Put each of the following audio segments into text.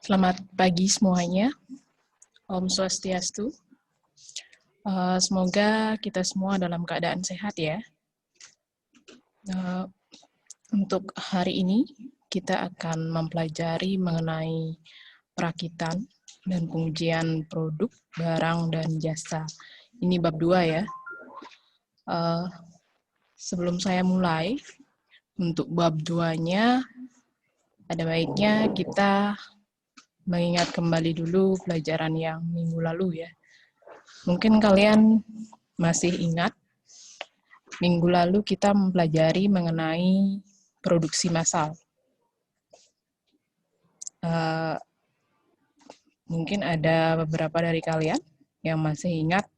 Selamat pagi semuanya. Om Swastiastu. Semoga kita semua dalam keadaan sehat ya. Untuk hari ini kita akan mempelajari mengenai perakitan dan pengujian produk, barang, dan jasa. Ini bab 2 ya. Sebelum saya mulai, untuk bab 2-nya ada baiknya kita mengingat kembali dulu pelajaran yang minggu lalu ya. Mungkin kalian masih ingat, minggu lalu kita mempelajari mengenai produksi massal. Mungkin ada beberapa dari kalian yang masih ingat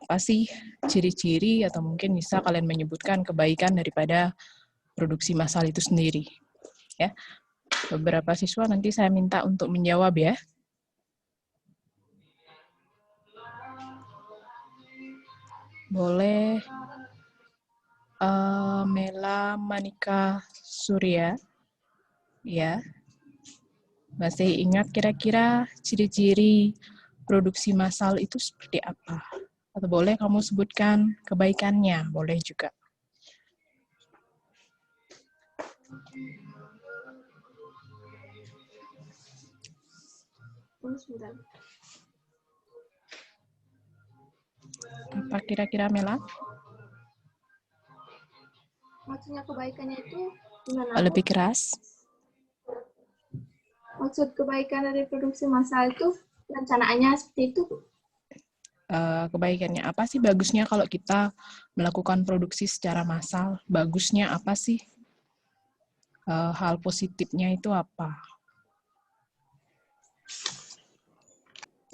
apa sih ciri-ciri atau mungkin bisa kalian menyebutkan kebaikan daripada produksi massal itu sendiri. Ya, beberapa siswa nanti saya minta untuk menjawab ya. Boleh Mela Manika Surya, ya. Masih ingat kira-kira ciri-ciri produksi massal itu seperti apa? Atau boleh kamu sebutkan kebaikannya, boleh juga. Apa kira-kira Mela? Maksudnya kebaikannya itu gimana? Lebih keras. Maksud kebaikan dari produksi massal itu rencanaannya seperti itu. Kebaikannya apa sih? Bagusnya kalau kita melakukan produksi secara massal, bagusnya apa sih? Hal positifnya itu apa?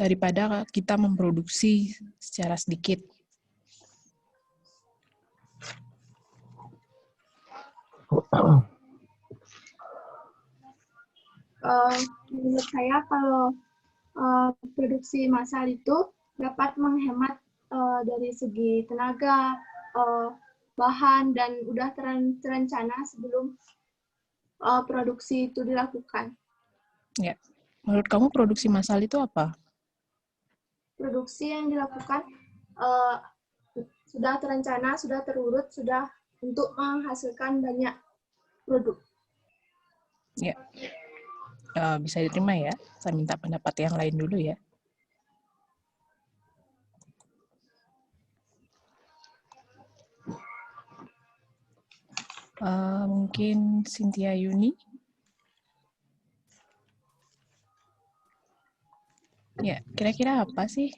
Daripada kita memproduksi secara sedikit. Menurut saya kalau produksi massal itu dapat menghemat dari segi tenaga, bahan, dan udah terencana sebelum produksi itu dilakukan. Ya. Menurut kamu produksi massal itu apa? Produksi yang dilakukan sudah terencana, sudah terurut, sudah untuk menghasilkan banyak produk. Ya. Bisa diterima ya. Saya minta pendapat yang lain dulu ya. Mungkin Cynthia Yuni. Ya, kira-kira apa sih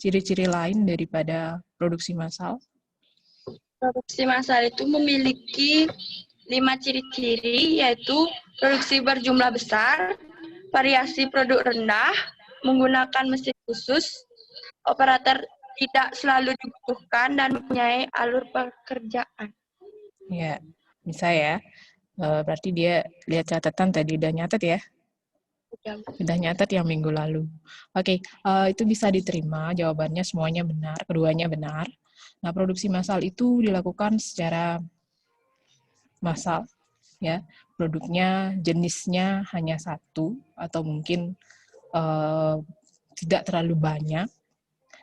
ciri-ciri lain daripada produksi massal? Produksi massal itu memiliki 5 ciri-ciri, yaitu produksi berjumlah besar, variasi produk rendah, menggunakan mesin khusus, operator tidak selalu dibutuhkan, dan mempunyai alur pekerjaan. Ya, bisa ya. Berarti dia lihat catatan tadi, udah nyatet ya? Udah nyatet yang minggu lalu. Oke, itu bisa diterima, jawabannya semuanya benar, keduanya benar. Nah, produksi massal itu dilakukan secara massal, ya. Produknya, jenisnya hanya satu, atau mungkin tidak terlalu banyak,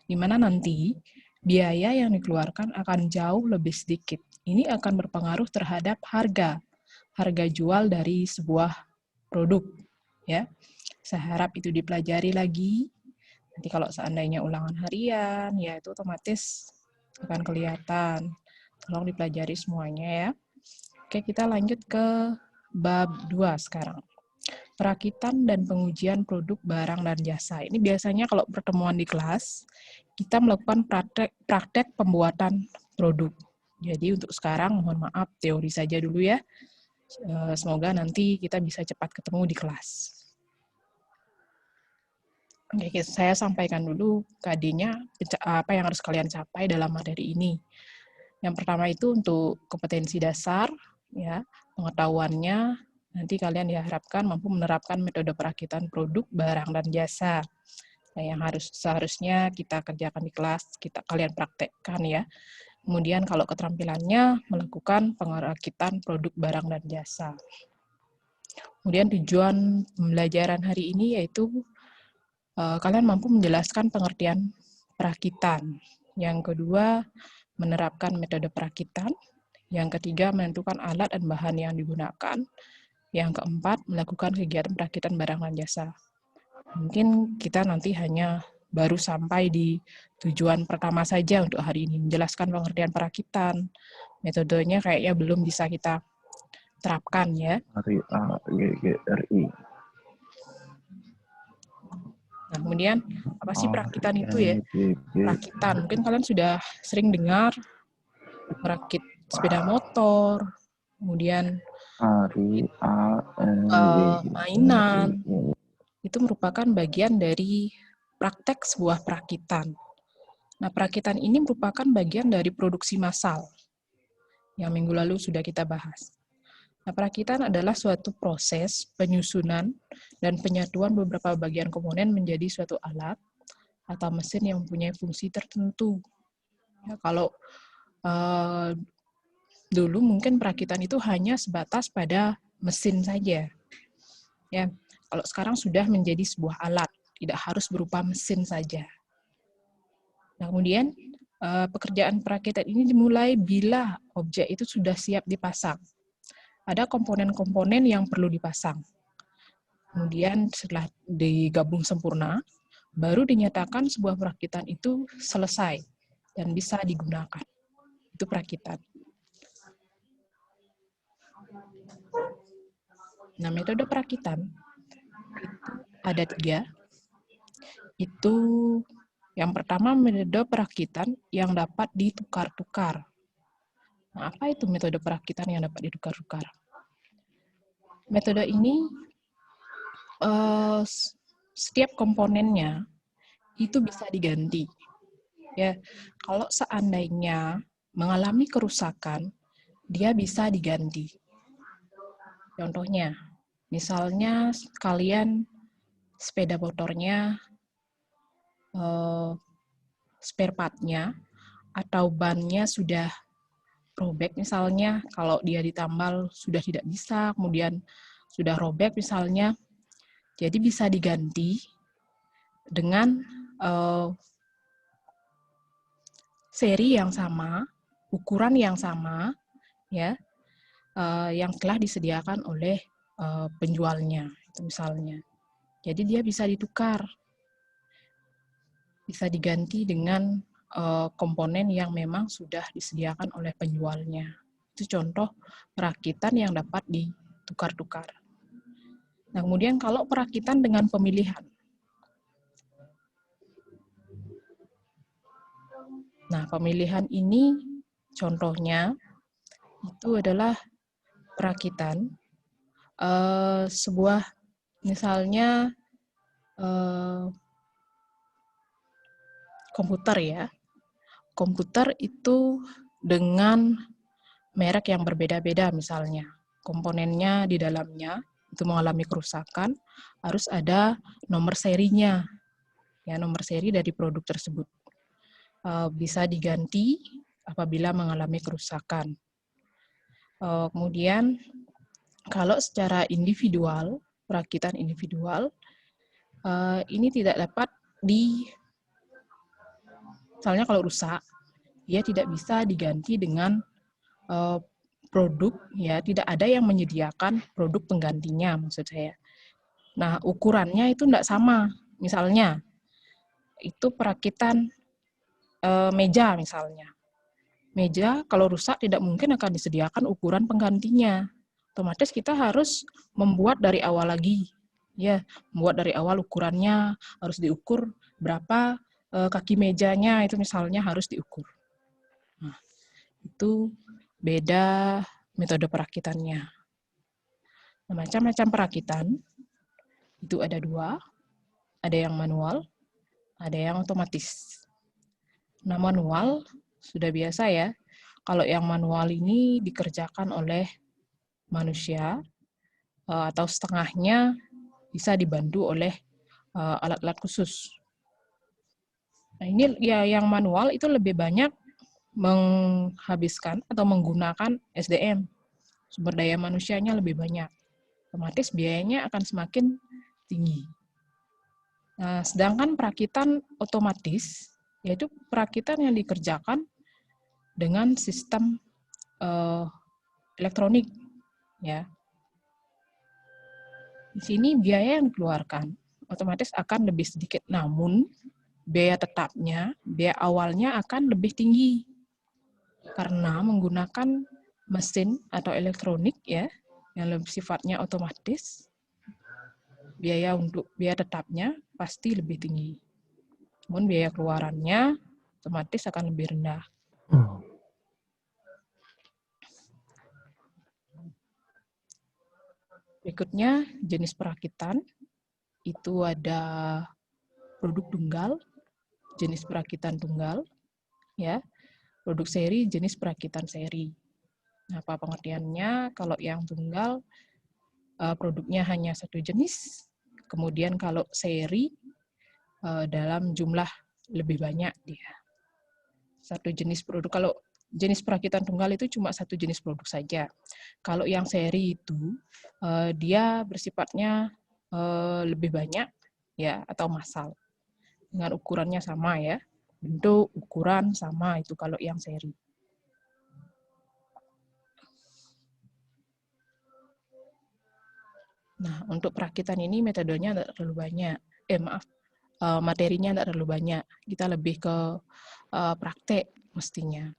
di mana nanti biaya yang dikeluarkan akan jauh lebih sedikit. Ini akan berpengaruh terhadap harga jual dari sebuah produk, ya. Saya harap itu dipelajari lagi. Nanti kalau seandainya ulangan harian, ya itu otomatis akan kelihatan. Tolong dipelajari semuanya ya. Oke, kita lanjut ke bab 2 sekarang. Perakitan dan pengujian produk, barang, dan jasa. Ini biasanya kalau pertemuan di kelas, kita melakukan praktek pembuatan produk. Jadi untuk sekarang, mohon maaf, teori saja dulu ya. Semoga nanti kita bisa cepat ketemu di kelas. Oke, saya sampaikan dulu KD-nya, apa yang harus kalian capai dalam materi ini. Yang pertama itu untuk kompetensi dasar, ya, pengetahuannya, nanti kalian diharapkan mampu menerapkan metode perakitan produk, barang, dan jasa. Nah, yang seharusnya kita kerjakan di kelas, kalian praktekkan ya. Kemudian kalau keterampilannya melakukan perakitan produk, barang, dan jasa. Kemudian tujuan pembelajaran hari ini yaitu kalian mampu menjelaskan pengertian perakitan. Yang kedua, menerapkan metode perakitan. Yang ketiga, menentukan alat dan bahan yang digunakan. Yang keempat, melakukan kegiatan perakitan barang dan jasa. Mungkin kita nanti hanya baru sampai di tujuan pertama saja untuk hari ini, menjelaskan pengertian perakitan. Metodenya kayaknya belum bisa kita terapkan ya. RI. Nah, kemudian apa sih perakitan itu ya? Perakitan, mungkin kalian sudah sering dengar merakit sepeda motor, kemudian mainan. Itu merupakan bagian dari praktek sebuah perakitan. Nah, perakitan ini merupakan bagian dari produksi massal yang minggu lalu sudah kita bahas. Nah, perakitan adalah suatu proses penyusunan dan penyatuan beberapa bagian komponen menjadi suatu alat atau mesin yang mempunyai fungsi tertentu. Ya, kalau dulu mungkin perakitan itu hanya sebatas pada mesin saja. Ya, kalau sekarang sudah menjadi sebuah alat, tidak harus berupa mesin saja. Nah, kemudian pekerjaan perakitan ini dimulai bila objek itu sudah siap dipasang. Ada komponen-komponen yang perlu dipasang. Kemudian setelah digabung sempurna, baru dinyatakan sebuah perakitan itu selesai dan bisa digunakan. Itu perakitan. Nah, metode perakitan itu ada 3. Itu yang pertama metode perakitan yang dapat ditukar-tukar. Nah, apa itu metode perakitan yang dapat ditukar-tukar? Metode ini setiap komponennya itu bisa diganti. Ya, kalau seandainya mengalami kerusakan, dia bisa diganti. Contohnya, misalnya kalian sepeda motornya spare part-nya atau bannya sudah robek misalnya, kalau dia ditambal sudah tidak bisa, kemudian sudah robek misalnya, jadi bisa diganti dengan seri yang sama, ukuran yang sama, ya, yang telah disediakan oleh penjualnya, itu misalnya. Jadi dia bisa ditukar, bisa diganti dengan komponen yang memang sudah disediakan oleh penjualnya. Itu contoh perakitan yang dapat ditukar-tukar. Nah, kemudian kalau perakitan dengan pemilihan. Nah, pemilihan ini contohnya itu adalah perakitan sebuah misalnya komputer ya. Komputer itu dengan merek yang berbeda-beda misalnya. Komponennya di dalamnya itu mengalami kerusakan, harus ada nomor serinya. Ya, nomor seri dari produk tersebut. Bisa diganti apabila mengalami kerusakan. Kemudian kalau secara individual, perakitan individual, ini tidak dapat misalnya kalau rusak, dia tidak bisa diganti dengan produk, ya tidak ada yang menyediakan produk penggantinya maksud saya. Nah, ukurannya itu tidak sama. Misalnya, itu perakitan meja misalnya. Meja kalau rusak tidak mungkin akan disediakan ukuran penggantinya. Otomatis kita harus membuat dari awal lagi. Ya, membuat dari awal ukurannya, harus diukur berapa kaki mejanya itu misalnya harus diukur. Nah, itu beda metode perakitannya. Nah, macam-macam perakitan itu ada 2, ada yang manual, ada yang otomatis. Nah, manual sudah biasa ya. Kalau yang manual ini dikerjakan oleh manusia atau setengahnya bisa dibantu oleh alat-alat khusus. Nah, ini ya yang manual itu lebih banyak menghabiskan atau menggunakan SDM, sumber daya manusianya lebih banyak. otomatis biayanya akan semakin tinggi. Nah, sedangkan perakitan otomatis, yaitu perakitan yang dikerjakan dengan sistem elektronik, ya. Di sini biaya yang dikeluarkan otomatis akan lebih sedikit, namun biaya tetapnya, biaya awalnya akan lebih tinggi karena menggunakan mesin atau elektronik, ya, yang lebih sifatnya otomatis. Biaya untuk biaya tetapnya pasti lebih tinggi. Namun biaya keluarannya otomatis akan lebih rendah. Berikutnya jenis perakitan, itu ada produk tunggal, jenis perakitan tunggal, ya, produk seri, jenis perakitan seri. Nah, apa pengertiannya? Kalau yang tunggal, produknya hanya satu jenis, kemudian kalau seri, dalam jumlah lebih banyak dia. Satu jenis produk, kalau jenis perakitan tunggal itu cuma satu jenis produk saja. Kalau yang seri itu dia bersifatnya lebih banyak, ya, atau massal. Dengan ukurannya sama, ya. Bentuk, ukuran sama itu kalau yang seri. Nah, untuk perakitan ini metodenya tidak terlalu banyak. Materinya tidak terlalu banyak. Kita lebih ke praktek mestinya.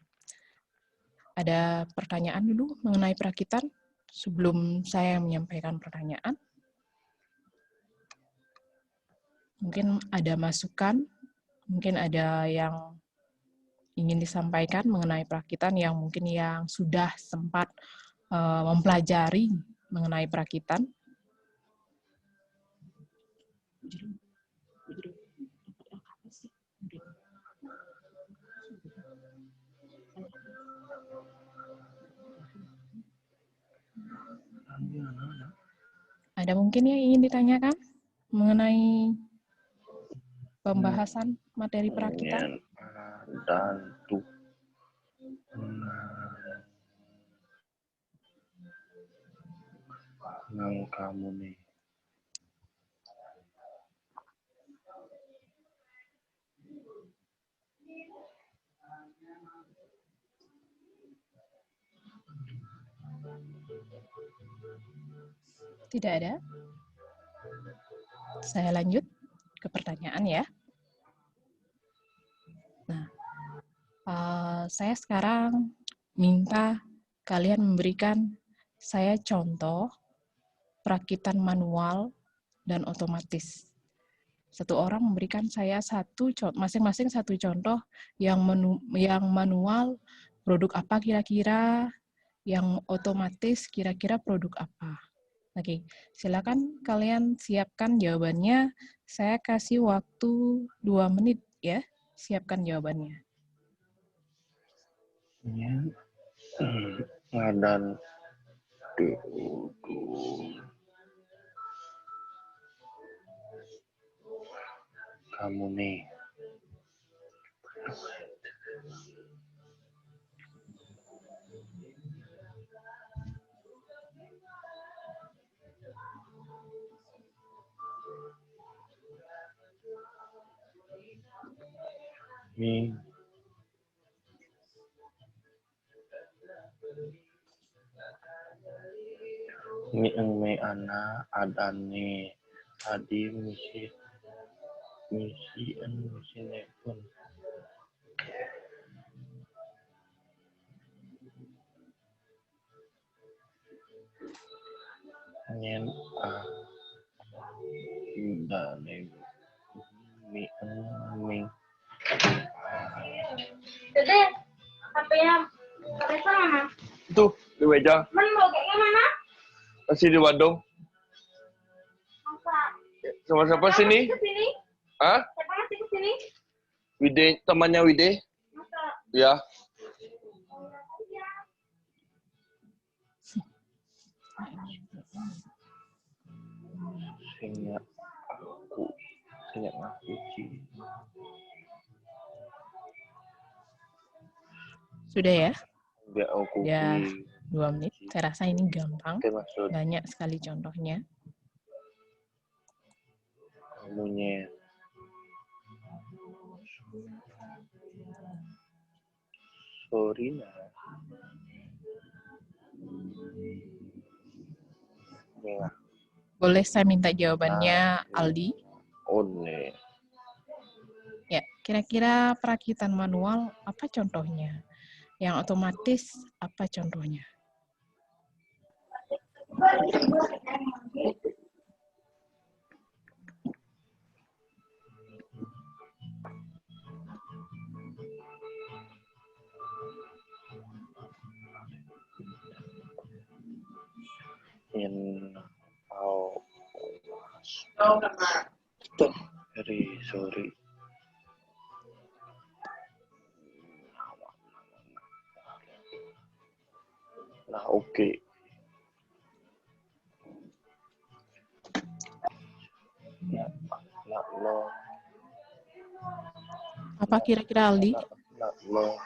Ada pertanyaan dulu mengenai perakitan sebelum saya menyampaikan pertanyaan? Mungkin ada masukan, mungkin ada yang ingin disampaikan mengenai perakitan yang mungkin yang sudah sempat mempelajari mengenai perakitan. Ada mungkin yang ingin ditanyakan mengenai pembahasan materi perakitan? Dan tuh. Nang kamu nih. Tidak ada? Saya lanjut ke pertanyaan, ya. Nah, saya sekarang minta kalian memberikan saya contoh perakitan manual dan otomatis. Satu orang memberikan saya masing-masing satu contoh yang manual produk apa kira-kira, yang otomatis kira-kira produk apa. Oke, silakan kalian siapkan jawabannya. Saya kasih waktu 2 menit, ya. Siapkan jawabannya. Ngadan kamu nih. Nih. May ana adane tadi misi nepun nyen dane mi Jadi, HP-nya Vanessa mana? tuh di meja Men, mau kayaknya mana? masih di Bandung. Masa? Sama siapa Siapa sini? masih kesini? Hah? Siapa masih kesini? Wide, temannya Wide? Masa? Ya. Singnya aku Sudah, ya? Biar aku Ya, 2 menit. Saya rasa ini gampang, Oke, maksud banyak sekali contohnya. monyet. Sorina. Ya, Boleh saya minta jawabannya, Aldi? one. Ya, kira-kira perakitan manual apa contohnya? Yang otomatis apa contohnya? In sorry. Nah, oke. No. Apa kira-kira, Aldi? No.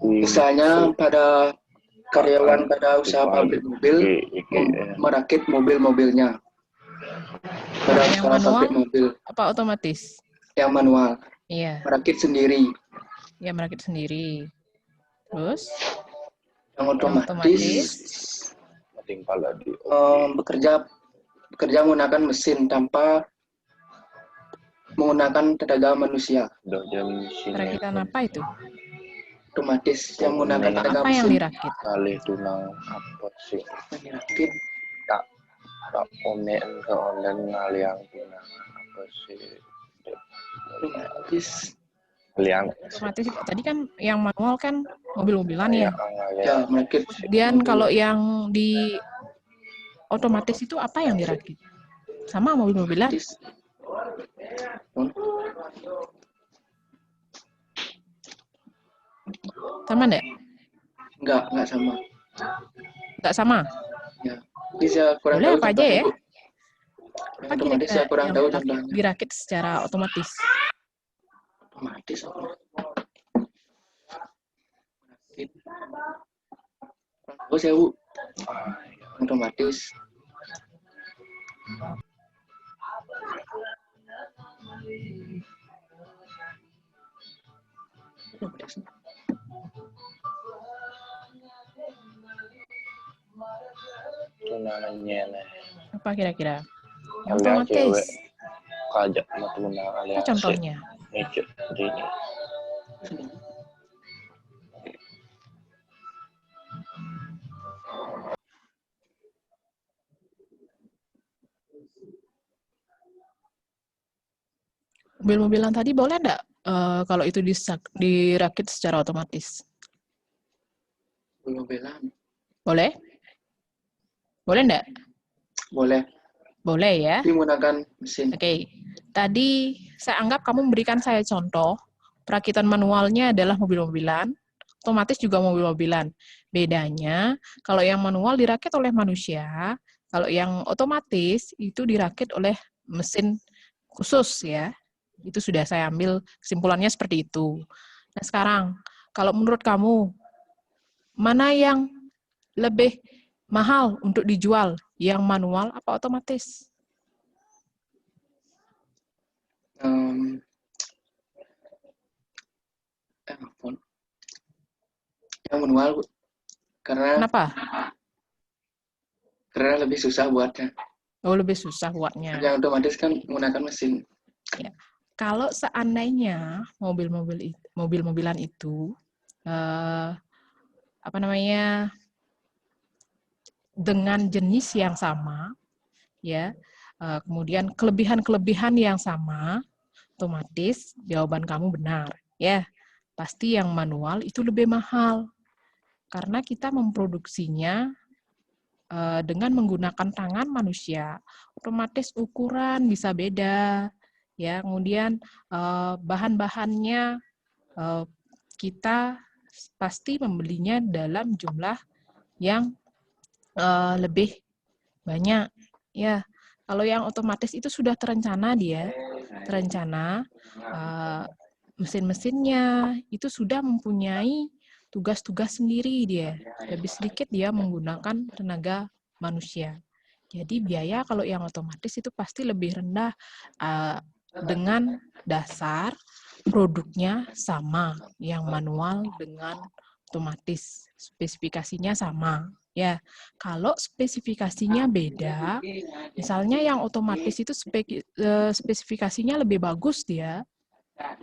Misalnya pada karyawan pada usaha pabrik mobil merakit mobil-mobilnya. Pada Yang usaha manual? pabrik mobil Apa otomatis? yang manual Iya, merakit sendiri. ya merakit sendiri. Terus, Yang yang otomatis otomatis? bekerja menggunakan mesin tanpa menggunakan tenaga manusia. Perakitan apa itu? Otomatis yang menggunakan Nah, tenaga apa yang mesin. dirakit? Kali tunang apa sih? Yang dirakit Tak onek ke online ngaliang tunang apa sih? otomatis. Liang. Otomatis itu tadi kan yang manual kan mobil-mobilan ya. Ya, merakit. Kemudian kalau yang di otomatis itu apa yang dirakit? Sama mobil-mobilan? Otomatis. Sama enggak? Enggak sama. Enggak sama? Ya. Jadi saya kurang Boleh tahu apa aja contohnya, ya? Bu. Apa Otomatis kira-kira saya kurang yang tahu contohnya. dirakit secara otomatis? Otomatis apa? Merakit. Kurang tahu saya, Bu. Otomatis. Tunangannya nih. Apa kira-kira? Yang Aliang otomatis. cewek. Kajak sama tunang Apa aliang. contohnya? Ngecek ini. Mobil-mobilan tadi boleh enggak kalau itu dirakit secara otomatis? Mobilan. Boleh? Boleh enggak? Boleh. Boleh ya. Tapi menggunakan mesin. Oke. Tadi saya anggap kamu memberikan saya contoh. Perakitan manualnya adalah mobil-mobilan, otomatis juga mobil-mobilan. Bedanya, kalau yang manual dirakit oleh manusia, kalau yang otomatis itu dirakit oleh mesin khusus ya. Itu sudah saya ambil kesimpulannya seperti itu. Nah sekarang, kalau menurut kamu, mana yang lebih mahal untuk dijual? Yang manual apa otomatis? Yang manual, Bu. Kenapa? Karena lebih susah buatnya. Oh, lebih susah buatnya. Yang otomatis kan menggunakan mesin. Ya. Kalau seandainya mobil-mobilan itu dengan jenis yang sama, ya, kemudian kelebihan-kelebihan yang sama, otomatis jawaban kamu benar, ya. Pasti yang manual itu lebih mahal karena kita memproduksinya dengan menggunakan tangan manusia, otomatis ukuran bisa beda, ya. Kemudian bahan-bahannya kita pasti membelinya dalam jumlah yang lebih banyak, ya. Kalau yang otomatis itu sudah terencana mesin-mesinnya itu sudah mempunyai tugas-tugas sendiri dia. Lebih sedikit dia menggunakan tenaga manusia. Jadi biaya kalau yang otomatis itu pasti lebih rendah dengan dasar produknya sama, yang manual dengan otomatis spesifikasinya sama. Ya, kalau spesifikasinya beda, misalnya yang otomatis itu spesifikasinya lebih bagus dia.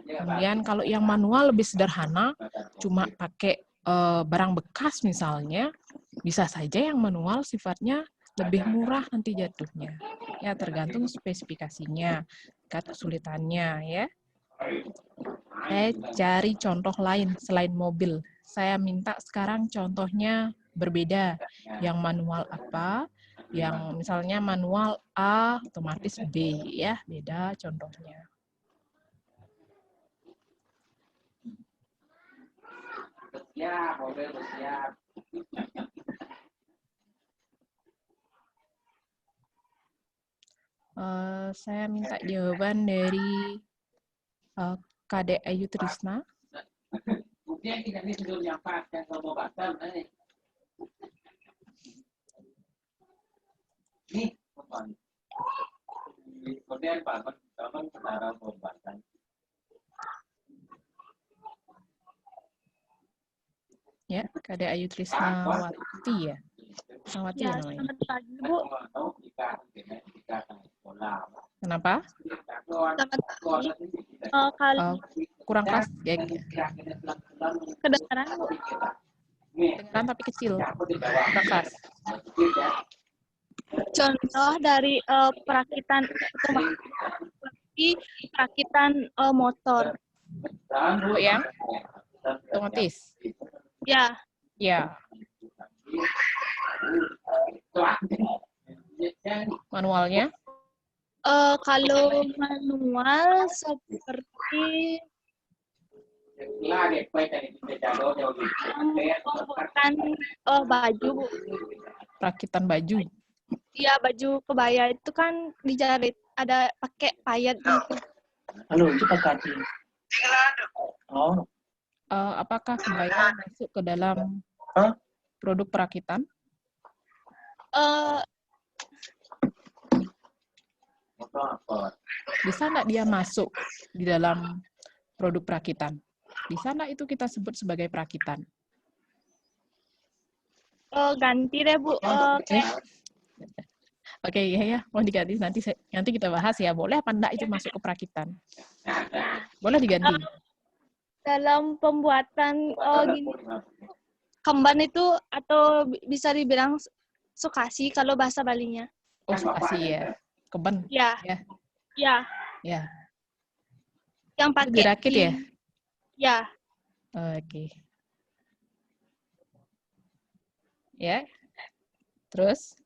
Kemudian kalau yang manual lebih sederhana, cuma pakai barang bekas misalnya, bisa saja yang manual sifatnya lebih murah nanti jatuhnya. Ya, tergantung spesifikasinya, kesulitannya ya. Saya cari contoh lain selain mobil. Saya minta sekarang contohnya berbeda. Yang manual apa? Yang misalnya manual A, otomatis B ya, beda contohnya. Siap, mobil bersiap. Saya minta jawaban dari Kadek Ayu Trisna. Kemudian tidak disuruh nyampaikan kalau batal, nih, kemudian Pak, teman saudara pembatan. Ya, Kadek Ayu Trisnawati ya. Trisnawati ya namanya. Selamat pagi, Bu. Kenapa? Selamat pagi. Kalau Kurang keras ya. kedengaran, Bu. Kedengaran tapi kecil. Kurang keras. Contoh dari perakitan otomatis, perakitan motor. Oh ya, otomatis. Ya, Ya, manualnya. kalau manual seperti pembuatan baju, Bu. Perakitan baju. Ya, baju kebaya itu kan dijahit, ada pakai payet gitu. Halo, itu Pak Kaji. Oh, Apakah kebaya masuk ke dalam produk perakitan? Bisa nggak dia masuk di dalam produk perakitan? Bisa nggak itu kita sebut sebagai perakitan? Ganti deh, Bu. Oke, ya, mau diganti nanti kita bahas ya. Boleh apa enggak itu masuk ke perakitan? Boleh diganti. Dalam pembuatan gini, kemban itu atau bisa dibilang sukasi kalau bahasa Balinya. Oh, sukasi ya. Keben. Ya. Ya. Ya, Ya. yang Itu pakai dirakit ya? Ya. Oke. Ya. Terus?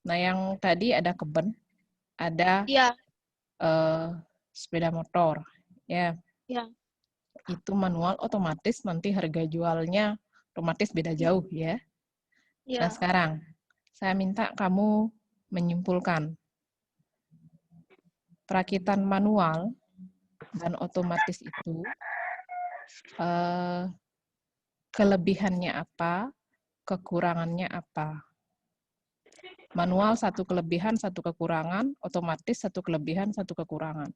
Nah, yang tadi ada keben, ada Ya. sepeda motor, ya. Ya. Itu manual otomatis, nanti harga jualnya otomatis beda jauh, ya. Ya. Nah, sekarang saya minta kamu menyimpulkan perakitan manual dan otomatis itu kelebihannya apa, kekurangannya apa. Manual satu kelebihan, satu kekurangan, otomatis satu kelebihan, satu kekurangan.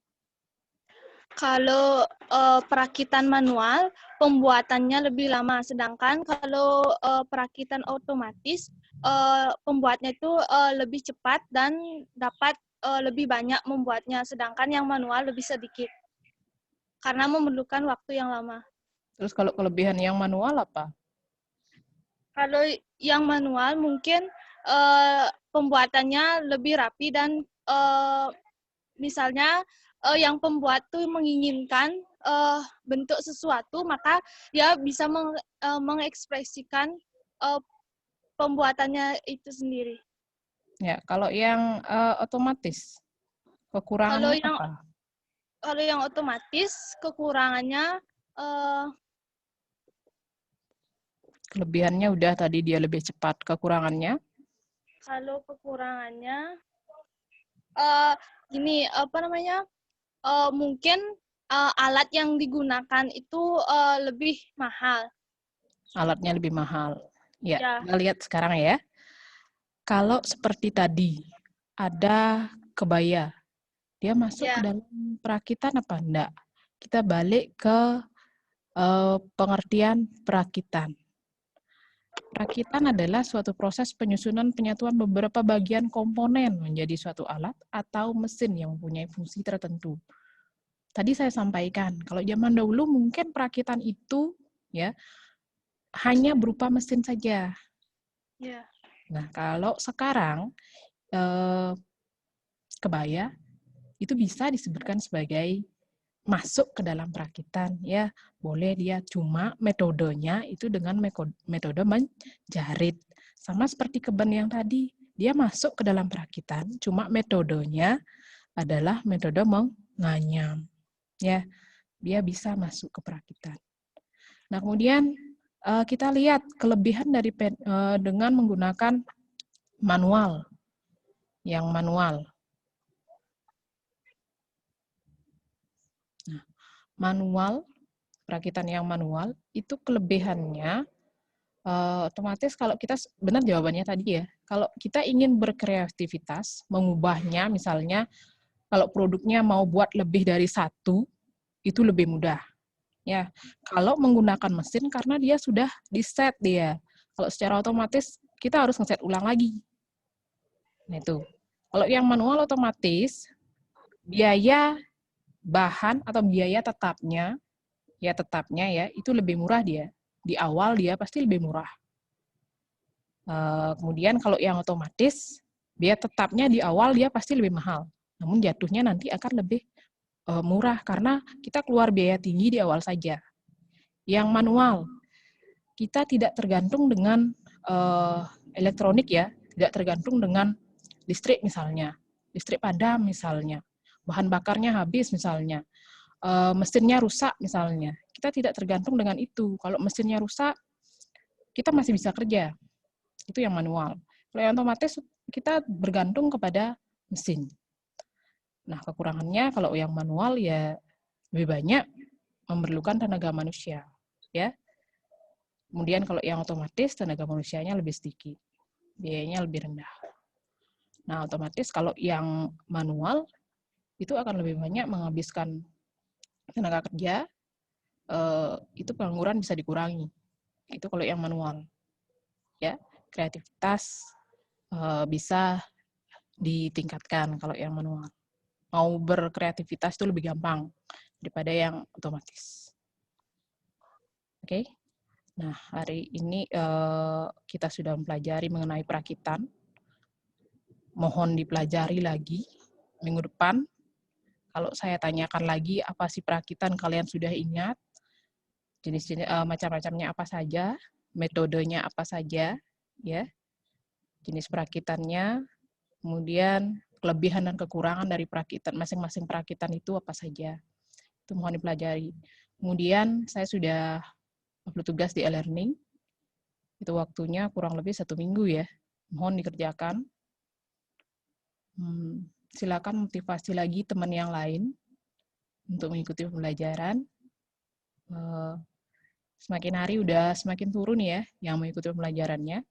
Kalau perakitan manual, pembuatannya lebih lama. Sedangkan kalau perakitan otomatis, pembuatnya itu lebih cepat dan dapat lebih banyak membuatnya. Sedangkan yang manual lebih sedikit. Karena memerlukan waktu yang lama. Terus kalau kelebihan yang manual apa? Kalau yang manual mungkin pembuatannya lebih rapi dan misalnya yang pembuat tuh menginginkan bentuk sesuatu, maka dia bisa mengekspresikan pembuatannya itu sendiri. Ya, kalau yang otomatis, kekurangannya apa? Kalau yang otomatis, kekurangannya Kelebihannya udah tadi dia lebih cepat, kekurangannya? Kalau kekurangannya, gini, mungkin alat yang digunakan itu lebih mahal. Alatnya lebih mahal. Ya, Ya. kita lihat sekarang ya. Kalau seperti tadi, ada kebaya. Dia masuk Ya. ke dalam perakitan apa enggak? Kita balik ke pengertian perakitan. Perakitan adalah suatu proses penyusunan penyatuan beberapa bagian komponen menjadi suatu alat atau mesin yang mempunyai fungsi tertentu. Tadi saya sampaikan, kalau zaman dahulu mungkin perakitan itu ya hanya berupa mesin saja. Ya. Nah, kalau sekarang kebaya itu bisa disebutkan sebagai masuk ke dalam perakitan, ya boleh dia, cuma metodenya itu dengan metode menjahit. Sama seperti keben yang tadi, dia masuk ke dalam perakitan, cuma metodenya adalah metode menganyam. Ya, dia bisa masuk ke perakitan. Nah, kemudian kita lihat kelebihan dari dengan menggunakan manual. Yang manual. Nah, manual, perakitan yang manual, itu kelebihannya otomatis kalau kita, benar jawabannya tadi ya, kalau kita ingin berkreativitas, mengubahnya misalnya, kalau produknya mau buat lebih dari satu, itu lebih mudah. Ya, kalau menggunakan mesin karena dia sudah di-set dia. Kalau secara otomatis kita harus nge-set ulang lagi. Nah itu. Kalau yang manual otomatis biaya bahan atau biaya tetapnya ya itu lebih murah dia. Di awal dia pasti lebih murah. Kemudian kalau yang otomatis biaya tetapnya di awal dia pasti lebih mahal. Namun jatuhnya nanti akan lebih murah karena kita keluar biaya tinggi di awal saja. Yang manual, kita tidak tergantung dengan elektronik ya, tidak tergantung dengan listrik misalnya, listrik padam misalnya, bahan bakarnya habis misalnya, mesinnya rusak misalnya, kita tidak tergantung dengan itu. Kalau mesinnya rusak, kita masih bisa kerja, itu yang manual. Kalau yang otomatis, kita bergantung kepada mesin. Nah, kekurangannya kalau yang manual ya lebih banyak memerlukan tenaga manusia, ya. Kemudian kalau yang otomatis tenaga manusianya lebih sedikit, biayanya lebih rendah. Nah, otomatis kalau yang manual itu akan lebih banyak menghabiskan tenaga kerja, itu pengangguran bisa dikurangi. Itu kalau yang manual. Ya, kreativitas bisa ditingkatkan kalau yang manual. Mau berkreativitas itu lebih gampang daripada yang otomatis. Oke. Nah, hari ini kita sudah mempelajari mengenai perakitan. Mohon dipelajari lagi minggu depan. Kalau saya tanyakan lagi apa sih perakitan, kalian sudah ingat jenis-jenis macam-macamnya apa saja, metodenya apa saja, ya, jenis perakitannya, kemudian kelebihan dan kekurangan dari perakitan masing-masing perakitan itu apa saja. Itu mohon dipelajari. Kemudian saya sudah upload tugas di e-learning. Itu waktunya kurang lebih 1 minggu ya. Mohon dikerjakan. Silakan motivasi lagi teman yang lain untuk mengikuti pembelajaran. Semakin hari udah semakin turun ya yang mengikuti pembelajarannya.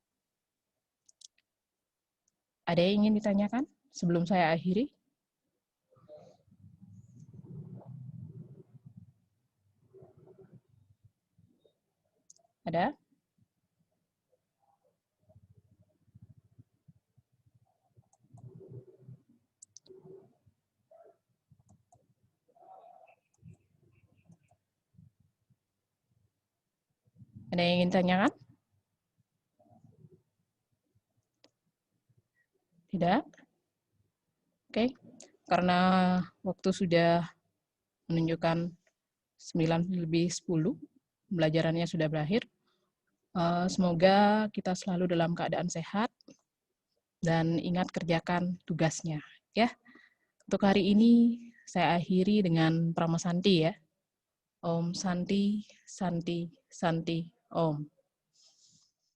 Ada yang ingin ditanyakan sebelum saya akhiri? Ada? Ada yang ingin tanyakan? Tidak? Oke. Karena waktu sudah menunjukkan 9:10, pembelajarannya sudah berakhir. Semoga kita selalu dalam keadaan sehat dan ingat kerjakan tugasnya, ya. Untuk hari ini saya akhiri dengan Prama Santi ya. Om Santi, Santi, Santi, Om.